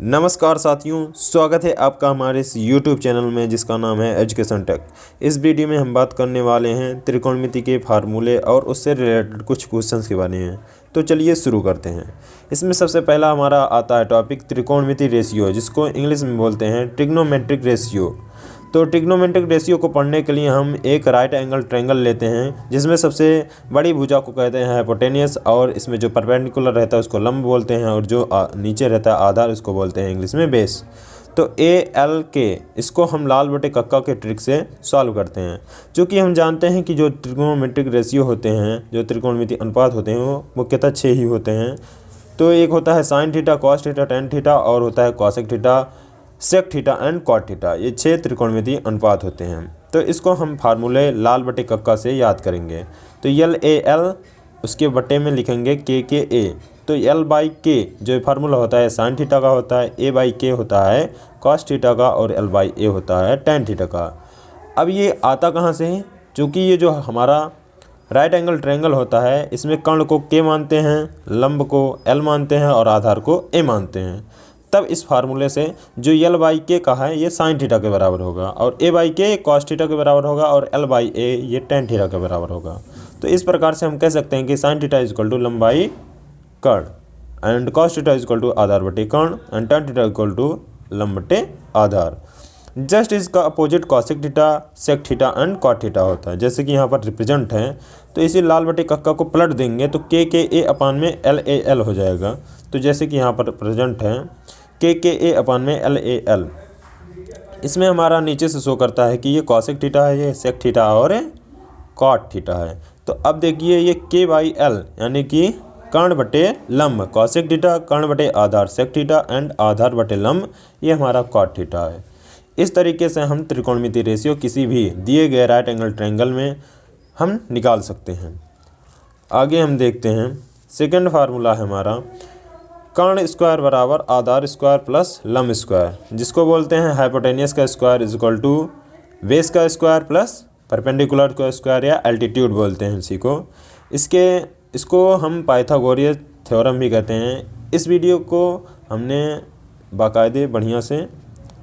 नमस्कार साथियों, स्वागत है आपका हमारे इस YouTube चैनल में जिसका नाम है एजुकेशन टेक। इस वीडियो में हम बात करने वाले हैं त्रिकोणमिति के फार्मूले और उससे रिलेटेड कुछ क्वेश्चंस के बारे में। तो चलिए शुरू करते हैं। इसमें सबसे पहला हमारा आता है टॉपिक त्रिकोणमिति रेशियो, जिसको इंग्लिश में बोलते हैं ट्रिग्नोमेट्रिक रेशियो। तो ट्रिग्नोमेट्रिक रेशियो को पढ़ने के लिए हम एक राइट एंगल ट्रायंगल लेते हैं, जिसमें सबसे बड़ी भुजा को कहते हैं हाइपोटेनियस, और इसमें जो परपेंडिकुलर रहता है उसको लंब बोलते हैं, और जो नीचे रहता है आधार उसको बोलते हैं इंग्लिश में बेस। तो ए एल के इसको हम लाल बटे कक्का के ट्रिक से सॉल्व करते हैं, क्योंकि हम जानते हैं कि जो ट्रिग्नोमेट्रिक रेशियो होते हैं, जो त्रिकोणमिति अनुपात होते हैं, वो मुख्यतः 6 ही होते हैं। तो एक होता है sine theta, cos theta, tan theta, और होता है cosec theta, sec theta and cot theta. ये 6 त्रिकोणमिति अनुपात होते हैं। तो इसको हम फार्मूले लाल बटे कक्का से याद करेंगे। तो यल ए एल उसके बटे में लिखेंगे के ए। तो एल बाई के जो फार्मूला होता है साइन थीटा का होता है, ए बाई के होता है कॉस थीटा का, और एल बाई ए होता है टेन थीटा का। अब ये आता कहाँ से है? क्योंकि ये जो हमारा राइट एंगल ट्रायंगल होता है, इसमें कर्ण को के मानते हैं, लंब को एल मानते हैं और आधार को ए मानते हैं। तब इस फार्मूले से जो एल बाई के का है ये साइन थीटा के बराबर होगा, और ए बाई के कॉस थीटा के बराबर होगा, और एल बाई ए ये टेन थीटा के बराबर होगा। तो इस प्रकार से हम कह सकते हैं कि sine theta is equal to लंबाई कर्ण and cos theta is equal to आधार बटे कर्ण and tan theta equal to लंब बटे आधार। जस्ट इसका opposite cosec theta, sec theta and cot theta होता है, जैसे कि यहाँ पर रिप्रेजेंट है। तो इसी लाल बटे कक्का को पलट देंगे तो के ए अपान में एल ए एल हो जाएगा। तो जैसे कि यहाँ पर प्रेजेंट है के ए अपान में एल ए एल। इसमें हमारा नीचे से शो करता है कि ये कॉसेक थीटा है, ये सेक थीटा और कॉट थीटा है। तो अब देखिए ये के बाई एल यानी कि कर्ण बटे लंब, कॉसेक थीटा कर्ण बटे आधार सेक थीटा एंड आधार बटे लंब, ये हमारा कॉट थीटा है। इस तरीके से हम त्रिकोणमिति रेशियो किसी भी दिए गए राइट एंगल ट्रायंगल में हम निकाल सकते हैं। आगे हम देखते हैं सेकंड फार्मूला है हमारा कर्ण स्क्वायर बराबर आधार स्क्वायर प्लस लंब स्क्वायर, जिसको बोलते हैं हाइपोटेनियस का square is equal to base का स्क्वायर प्लस परपेंडिकुलर का स्क्वायर, या एल्टीट्यूड बोलते हैं इसी को। इसको हम पाइथागोरस थ्योरम भी कहते हैं। इस वीडियो को हमने बाकायदे बढ़िया से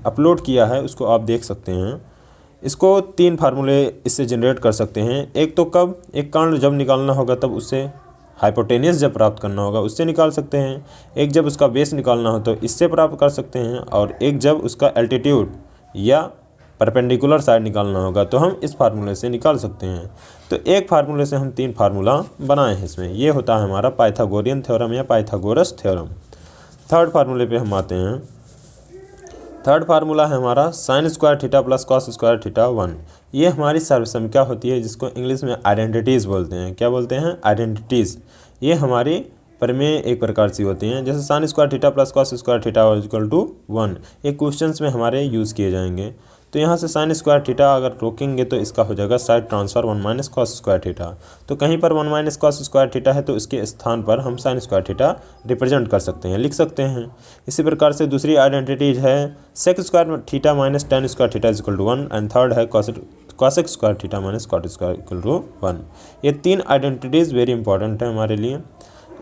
अपलोड किया है, उसको आप देख सकते हैं। इसको 3 फार्मूले इससे जनरेट कर सकते हैं। एक तो कब एक कर्ण जब निकालना होगा तब उससे, हाइपोटेनियस जब प्राप्त करना होगा उससे निकाल सकते हैं। एक जब उसका बेस निकालना हो तो इससे प्राप्त कर सकते हैं, और एक जब उसका एल्टीट्यूड या परपेंडिकुलर साइड निकालना होगा तो हम इस फार्मूले से निकाल सकते हैं। तो एक फार्मूले से हम 3 फार्मूला बनाए हैं इसमें। ये होता है हमारा पाइथागोरियन थ्योरम या पाइथागोरस थ्योरम। थर्ड फार्मूले पे हम आते हैं। थर्ड फार्मूला है हमारा sign square theta plus cos square theta 1। ये हमारी सर्वसंख्या होती है, जिसको इंग्लिश में आइडेंटिटीज़ बोलते हैं। क्या बोलते हैं? आइडेंटिटीज़। ये हमारी प्रमेय एक प्रकार से होती हैं, जैसे sine square theta plus cos square theta equal to 1। ये क्वेश्चंस में हमारे यूज़ किए जाएंगे। तो यहाँ से साइन स्क्वायर थीटा अगर रोकेंगे तो इसका हो जाएगा side transfer 1 minus cos square theta. तो कहीं पर 1 माइनस कॉस स्क्वायर थीटा है तो इसके स्थान पर हम साइन स्क्वायर थीटा रिप्रेजेंट कर सकते हैं, लिख सकते हैं। इसी प्रकार से दूसरी आइडेंटिटीज है sec square theta minus tan square theta is equal to 1, and third है cosec square theta minus cot square equal to 1। ये 3 आइडेंटिटीज़ वेरी इंपॉर्टेंट है हमारे लिए।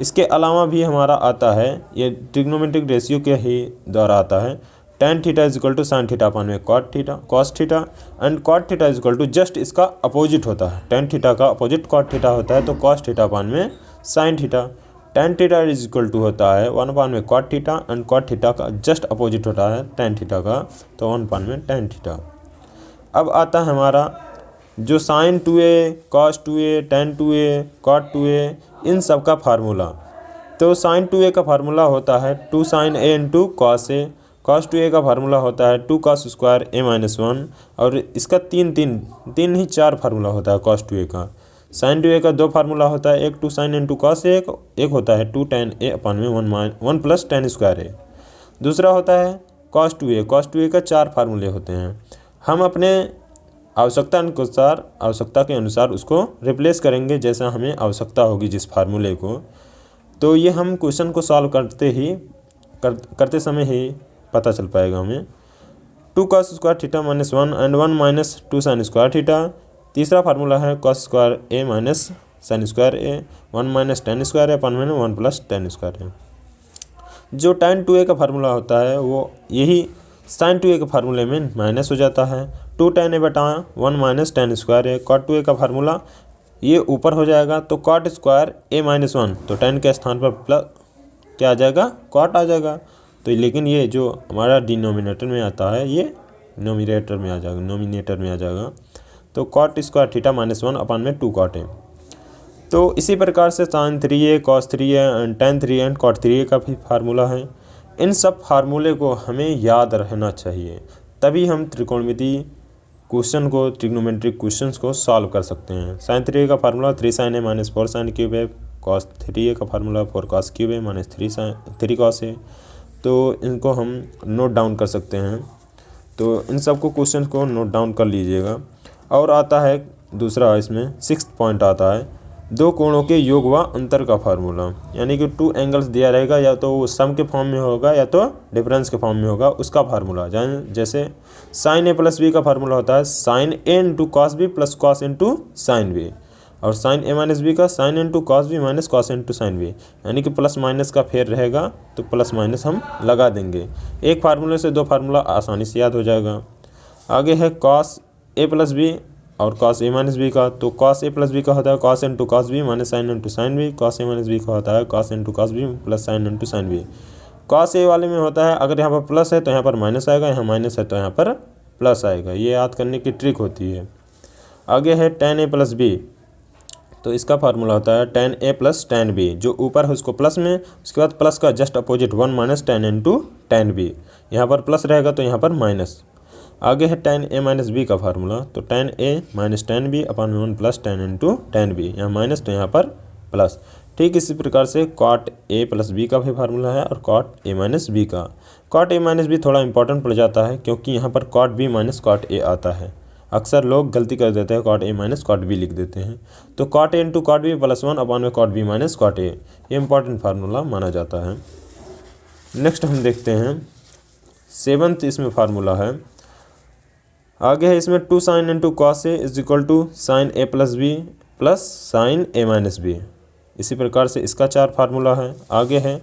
इसके अलावा भी हमारा आता है, ये ट्रिग्नोमेट्रिक रेशियो के ही द्वारा आता है, tan theta is equal to sine theta upon में cot theta cos theta, and cot theta is equal to just इसका अपोजिट होता है। टेन थीटा का अपोजिट कॉट थीटा होता है, तो कॉस थीटा अपान में sine theta. Tan theta is equal to होता है 1 अपान में cot theta, and cot theta का जस्ट अपोजिट होता है टेन थीटा का, तो 1 अपान में टेन थीटा। अब आता है हमारा जो sine 2a, cos 2a, tan 2a, cot 2a, इन सब का फार्मूला। तो साइन 2a का फार्मूला होता है 2 sine a into cos a, cos 2a का फार्मूला होता है 2 कॉस स्क्वायर a माइनस 1, और इसका तीन ही 4 फार्मूला होता है कॉस 2a का। साइन 2a का 2 फार्मूला होता है, एक 2 साइन इंटू कॉस a, एक होता है 2 टेन a अपान में 1 प्लस टेन स्क्वायर a। दूसरा होता है कॉस 2a का 4 फार्मूले होते हैं। हम अपने आवश्यकता के अनुसार उसको रिप्लेस करेंगे जैसा हमें आवश्यकता होगी जिस फार्मूले को। तो ये हम क्वेश्चन को सॉल्व करते समय ही पता चल पाएगा हमें। 2 cos square theta minus 1 and 1 minus 2 sign square theta. तीसरा फार्मूला है cos square A minus sine square A, 1 minus tan square ए अपन में 1 प्लस टेन स्क्वायर ए। जो tan 2a का फार्मूला होता है वो यही sin 2a के फार्मूले में माइनस हो जाता है। 2 tan a बटा 1 माइनस tan स्क्वायर है। cot 2a का फार्मूला ये ऊपर हो जाएगा तो cot स्क्वायर a माइनस 1, तो tan के स्थान पर प्लस क्या आ जाएगा, cot आ जाएगा। तो लेकिन ये जो हमारा डिनोमिनेटर में आता है ये नोमिनेटर में आ जाएगा। तो cot square theta minus 1 upon में 2 cot है। तो इसी प्रकार से sin 3a cos 3a and tan 3a and cot 3a का भी फार्मूला है। इन सब फार्मूले को हमें याद रहना चाहिए, तभी हम त्रिकोणमिति क्वेश्चन को, ट्रिग्नोमेट्रिक क्वेश्चंस को सॉल्व कर सकते हैं। sin 3a का formula 3 sin a minus 4 sin cube है। cos 3a का फार्मूला 4 cos क्यूब है माइनस 3 cos है। तो इनको हम नोट डाउन कर सकते हैं। तो इन सब को क्वेश्चन को नोट डाउन कर लीजिएगा। और आता है दूसरा, इसमें 6th पॉइंट आता है दो कोणों के योग व अंतर का फार्मूला, यानी कि 2 एंगल्स दिया रहेगा, या तो वो सम के फॉर्म में होगा या तो डिफरेंस के फॉर्म में होगा, उसका फार्मूला। जैसे sin a प्लस बी का फार्मूला होता है sin a into cos B plus cos into sine B, और sin a माइनस बी का sin into cos B minus cos into sine B, यानी कि प्लस माइनस का फेर रहेगा तो प्लस माइनस हम लगा देंगे। एक फार्मूले से दो फार्मूला आसानी से याद हो जाएगा। आगे है cos a प्लस बी और cos a माइनस बी का। तो cos a प्लस बी का होता है cos into cos B minus sine into sine B. cos a minus B का होता है cos into cos B plus sine into sine B. cos a वाले में होता है अगर यहाँ पर प्लस है तो यहाँ पर माइनस आएगा, यहाँ माइनस है तो यहाँ पर प्लस आएगा। ये याद करने की ट्रिक होती है। आगे है tan a प्लस बी, तो इसका फार्मूला होता है tan a plus tan b, जो ऊपर है उसको प्लस में, उसके बाद प्लस का just opposite 1 minus tan into tan b, यहाँ पर प्लस रहेगा तो यहाँ पर माइनस। आगे है tan a माइनस बी का फार्मूला, तो tan a minus tan b अपान में 1 plus tan into tan b, यहाँ माइनस तो यहाँ पर प्लस। ठीक इसी प्रकार से cot a प्लस b का भी फार्मूला है और cot a माइनस b का। cot a माइनस b थोड़ा इंपॉर्टेंट पड़ जाता है क्योंकि यहाँ पर cot b minus cot a आता है। अक्सर लोग गलती कर देते हैं, cot a minus cot b लिख देते हैं। तो cot a into cot b plus 1 upon में cot b minus cot a, ये इंपॉर्टेंट फार्मूला माना जाता है। नेक्स्ट हम देखते हैं 7th इसमें फार्मूला है। आगे है इसमें 2 sin into cos A is equal to sine A plus B plus sine A minus B. इसी प्रकार से इसका 4 फार्मूला है। आगे है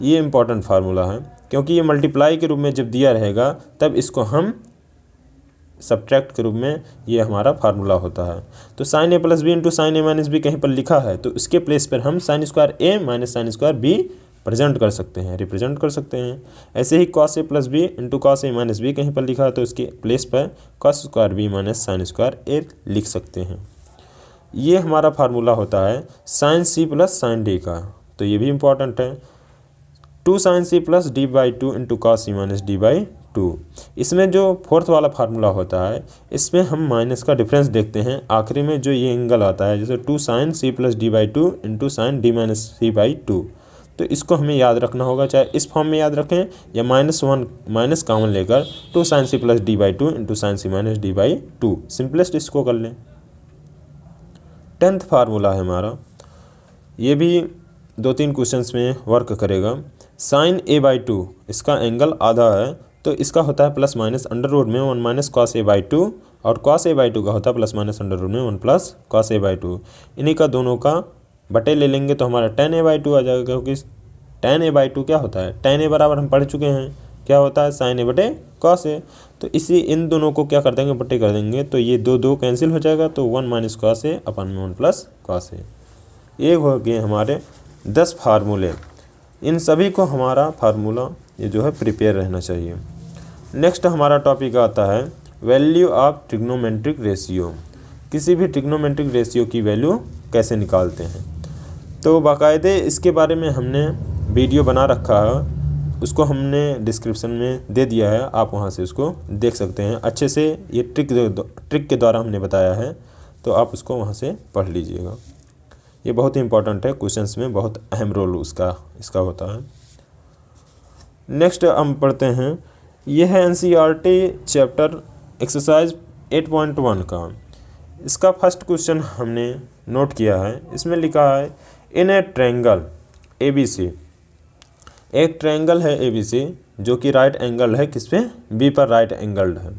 ये इंपॉर्टेंट फार्मूला है क्योंकि ये मल्टीप्लाई के रूप में जब दिया रहेगा तब इसको हम सब्ट्रैक्ट के रूप में, ये हमारा फार्मूला होता है। तो sine A plus B into sine A minus B कहीं पर लिखा है तो इसके प्लेस पर हम sine square A minus sine square B present कर सकते हैं, रिप्रेजेंट कर सकते हैं। ऐसे ही cos a plus B into cos A minus B कहीं पर लिखा है तो इसके प्लेस पर cos square B minus sine square A लिख सकते हैं। ये हमारा फार्मूला होता है sine C plus sine D का, तो ये भी इम्पॉर्टेंट है। 2 sine C plus D by 2 into cos C minus D by 2। इसमें जो 4th वाला फार्मूला होता है इसमें हम माइनस का डिफरेंस देखते हैं। आखिरी में जो ये एंगल आता है जैसे 2 sine C plus D by 2 into sine D minus C by 2, तो इसको हमें याद रखना होगा, चाहे इस फॉर्म में याद रखें या -1 माइनस कॉमन लेकर 2 sine C plus D by 2 into sine C minus D by 2, simplest इसको कर लें। 10th फार्मूला है हमारा, ये भी 2-3 क्वेश्चंस में वर्क करेगा। साइन ए बाई 2 इसका एंगल आधा है तो इसका होता है प्लस माइनस अंडर रूट में 1 माइनस कॉस ए बाई 2, और कॉस ए बाई 2 का होता है प्लस माइनस अंडर रूट में 1 प्लस कॉस ए बाई 2। इन्हीं का दोनों का बटे ले लेंगे तो हमारा tan a बाई 2 आ जाएगा, क्योंकि tan a बाई 2 क्या होता है, tan a बराबर हम पढ़ चुके हैं क्या होता है sin a बटे cos a। तो इसी इन दोनों को क्या कर देंगे, बटे कर देंगे, तो ये 2 कैंसिल हो जाएगा तो 1 माइनस कॉस ए अपन में 1 प्लस कॉस ए। ये हो गए हमारे 10 फार्मूले। इन सभी को हमारा फार्मूला ये जो है प्रिपेयर रहना चाहिए। नेक्स्ट हमारा टॉपिक आता है वैल्यू ऑफ ट्रिग्नोमेट्रिक रेशियो। किसी भी ट्रिग्नोमेट्रिक रेशियो की वैल्यू कैसे निकालते हैं, तो बाकायदे इसके बारे में हमने वीडियो बना रखा है, उसको हमने डिस्क्रिप्शन में दे दिया है, आप वहां से उसको देख सकते हैं। अच्छे से ये ट्रिक के द्वारा हमने बताया है, तो आप उसको वहां से पढ़ लीजिएगा। ये बहुत ही इंपॉर्टेंट है, क्वेश्चंस में बहुत अहम रोल इसका होता है। नेक्स्ट हम पढ़ते हैं, यह है NCERT चैप्टर एक्सरसाइज 8.1 का। इसका फर्स्ट क्वेश्चन हमने नोट किया है। इसमें लिखा है इन ए ट्रायंगल ABC, एक ट्रायंगल है ABC जो कि राइट एंगल है किस पे, B पर राइट एंगल्ड है।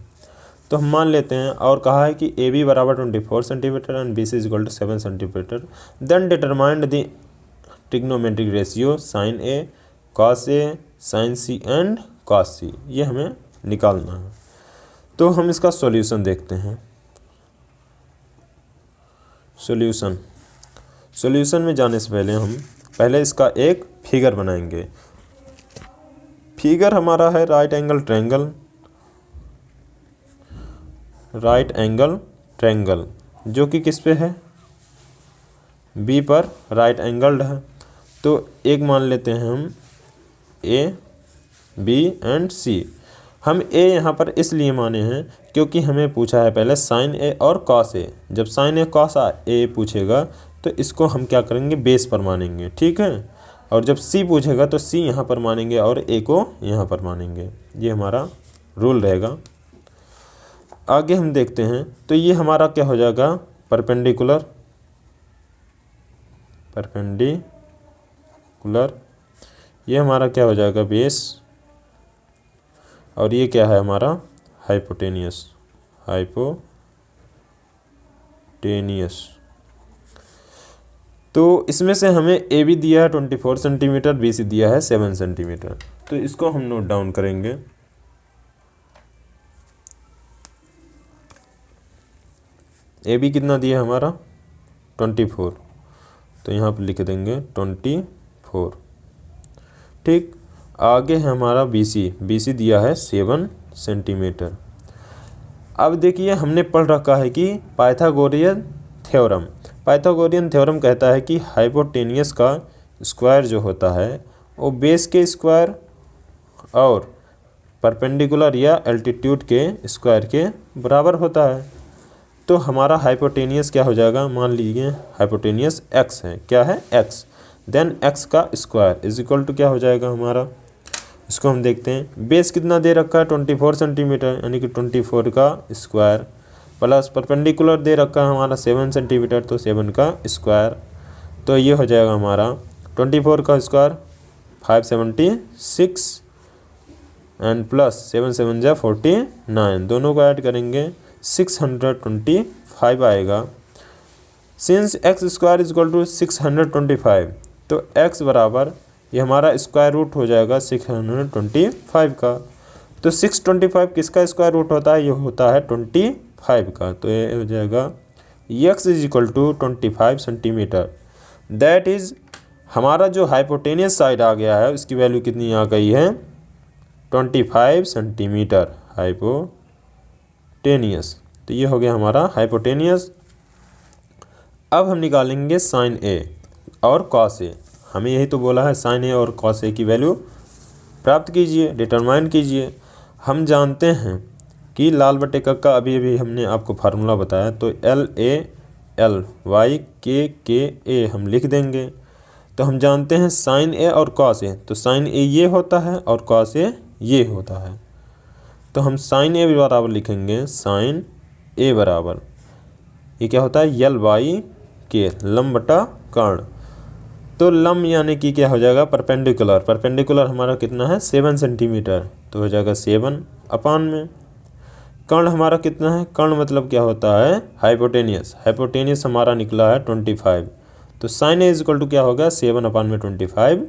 तो हम मान लेते हैं और कहा है कि AB बराबर 24 centimetre and BC is equal to 7 centimetre. Then determined the trigonometric ratio sin A cos A sine C and cos C, ये हमें निकालना है। तो हम इसका सॉल्यूशन देखते हैं। सॉल्यूशन में जाने से पहले हम पहले इसका एक फिगर बनाएंगे। फिगर हमारा है राइट एंगल ट्रायंगल, जो कि किस पे है, बी पर राइट एंगल्ड है। तो एक मान लेते हैं हम ए, बी एंड सी। हम ए यहाँ पर इसलिए माने हैं क्योंकि हमें पूछा है पहले साइन ए और कॉस ए। जब साइन ए कॉस ए पूछेगा तो इसको हम क्या करेंगे, बेस पर मानेंगे, ठीक है। और जब सी पूछेगा तो सी यहाँ पर मानेंगे और ए को यहाँ पर मानेंगे। ये हमारा रूल रहेगा। आगे हम देखते हैं तो ये हमारा क्या हो जाएगा, परपेंडिकुलर, ये हमारा क्या हो जाएगा, बेस, और ये क्या है हमारा, हाइपोटेनियस। तो इसमें से हमें ए बी दिया है 24 सेंटीमीटर, बी सी दिया है 7 सेंटीमीटर। तो इसको हम नोट डाउन करेंगे। ए बी कितना दिया हमारा 24, तो यहाँ पर लिख देंगे 24, ठीक। आगे है हमारा बी सी दिया है 7 सेंटीमीटर। अब देखिए हमने पढ़ रखा है कि पाइथागोरियन थ्योरम कहता है कि हाइपोटेनियस का स्क्वायर जो होता है वो बेस के स्क्वायर और परपेंडिकुलर या एल्टीट्यूड के स्क्वायर के बराबर होता है। तो हमारा हाइपोटेनियस क्या हो जाएगा, मान लीजिए हाइपोटेनियस x है, क्या है x, देन x का स्क्वायर इज इक्वल टू क्या हो जाएगा हमारा, इसको हम देखते हैं। बेस कितना दे रखा है 24 सेंटीमीटर, यानी कि 24 का स्क्वायर, प्लस परपेंडिकुलर दे रखा है हमारा 7 सेंटीमीटर, तो 7 का स्क्वायर। तो ये हो जाएगा हमारा 24 का स्क्वायर 576 एंड प्लस 7 7 जा 49, दोनों को ऐड करेंगे 625 आएगा। Since x square is equal to 625, तो x बराबर ये हमारा स्क्वायर रूट हो जाएगा 625 का। तो 625 किसका स्क्वायर रूट होता है, ये होता है 25 का। तो ये हो जाएगा x is equal to 25 centimetre. That is हमारा जो हाइपोटेनियस साइड आ गया है उसकी वैल्यू कितनी आ गई है, 25 सेंटीमीटर हाइपोटेनियस। तो ये हो गया हमारा हाइपोटेनियस। अब हम निकालेंगे साइन ए और कॉस ए। हमें यही तो बोला है, साइन ए और कॉस ए की वैल्यू प्राप्त कीजिए, डिटरमाइन कीजिए। हम जानते हैं कि लाल बटे का अभी हमने आपको फार्मूला बताया, तो LA LY हम लिख देंगे। तो हम जानते हैं साइन ए और कॉस ए, तो साइन ए ये होता है और कॉस ए ये होता है। तो हम साइन ए बराबर लिखेंगे, साइन ए बराबर ये क्या होता है, LY लम बटा कर्ण। तो लम यानी कि क्या हो जाएगा, परपेंडिकुलर हमारा कितना है 7 सेंटीमीटर, तो हो जाएगा 7 अपान में। कर्ण हमारा कितना है, कर्ण मतलब क्या होता है, हाइपोटेनियस हमारा निकला है 25। तो sine A is equal to क्या होगा 7 अपान में 25,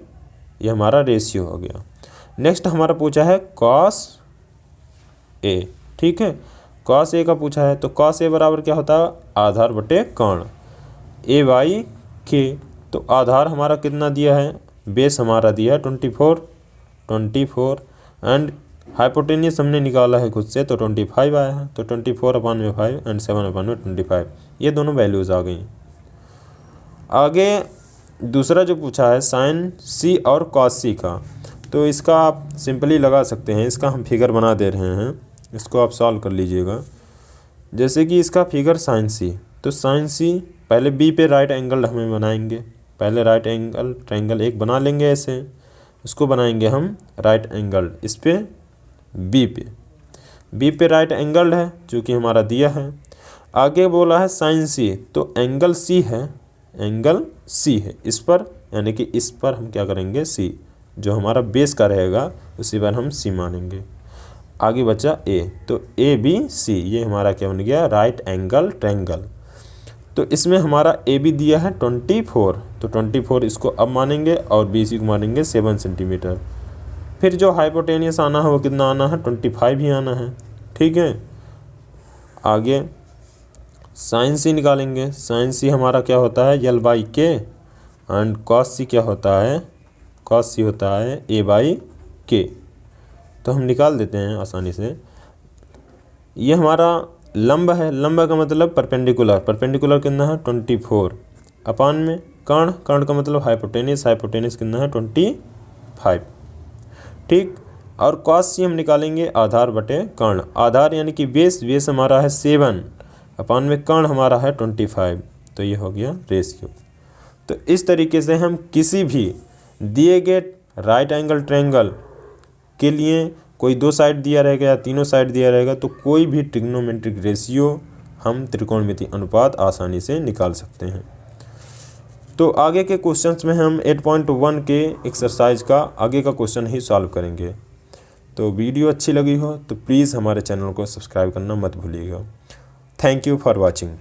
ये हमारा रेशियो हो गया। नेक्स्ट हमारा पूछा है कॉस ए, ठीक है, कॉस ए का पूछा है। तो कॉस ए बराबर क्या होता है, आधार बटे कर्ण, AY तो आधार हमारा कितना दिया है, बेस हमारा दिया है 24 एंड हाइपोटेनियस हमने निकाला है खुद से, तो 25 आया है। तो 24 अपान में 5 एंड 7 अपान में 25, ये दोनों वैल्यूज़ आ गई। आगे दूसरा जो पूछा है साइन सी और कॉस सी का, तो इसका आप सिंपली लगा सकते हैं। इसका हम फिगर बना दे रहे हैं, इसको आप सॉल्व कर लीजिएगा। जैसे कि इसका फिगर साइन सी, तो साइन सी पहले बी पे राइट एंगल हमें बनाएंगे, पहले राइट एंगल ट्रायंगल एक बना लेंगे ऐसे, उसको बनाएंगे हम राइट एंगल इस पे बी पे राइट एंगल है जो कि हमारा दिया है। आगे बोला है साइन सी, तो एंगल सी है इस पर, यानी कि इस पर हम क्या करेंगे सी, जो हमारा बेस का रहेगा उसी पर हम सी मानेंगे। आगे बचा ए, तो ABC ये हमारा क्या बन गया, राइट एंगल ट्रायंगल। तो इसमें हमारा AB दिया है 24, तो 24 इसको अब मानेंगे और BC को मानेंगे 7 सेंटीमीटर। फिर जो हाइपोटेनियस आना है वो कितना आना है, 25 ही आना है। ठीक है, आगे साइन सी निकालेंगे। साइन सी हमारा क्या होता है, L बाई के, एंड कॉस सी क्या होता है, कॉस सी होता है A बाई के। तो हम निकाल देते हैं आसानी से। ये हमारा लंब है, लंब का मतलब परपेंडिकुलर, परपेंडिकुलर कितना है 24 अपान में कर्ण, कर्ण का मतलब हाइपोटेनियस, हाइपोटेनियस कितना है 25। ठीक, और कॉस सी हम निकालेंगे आधार बटे कर्ण, आधार यानी कि बेस, बेस हमारा है 7 अपान में कर्ण हमारा है 25। तो ये हो गया रेशियो। तो इस तरीके से हम किसी भी दिए गए राइट एंगल ट्रायंगल के लिए कोई 2 साइड दिया रहेगा या तीनों साइड दिया रहेगा तो कोई भी ट्रिग्नोमेट्रिक रेशियो हम त्रिकोणमिति अनुपात आसानी से निकाल सकते हैं। तो आगे के क्वेश्चंस में हम 8.1 के एक्सरसाइज का आगे का क्वेश्चन ही सॉल्व करेंगे। तो वीडियो अच्छी लगी हो तो प्लीज़ हमारे चैनल को सब्सक्राइब करना मत भूलिएगा। Thank you for watching.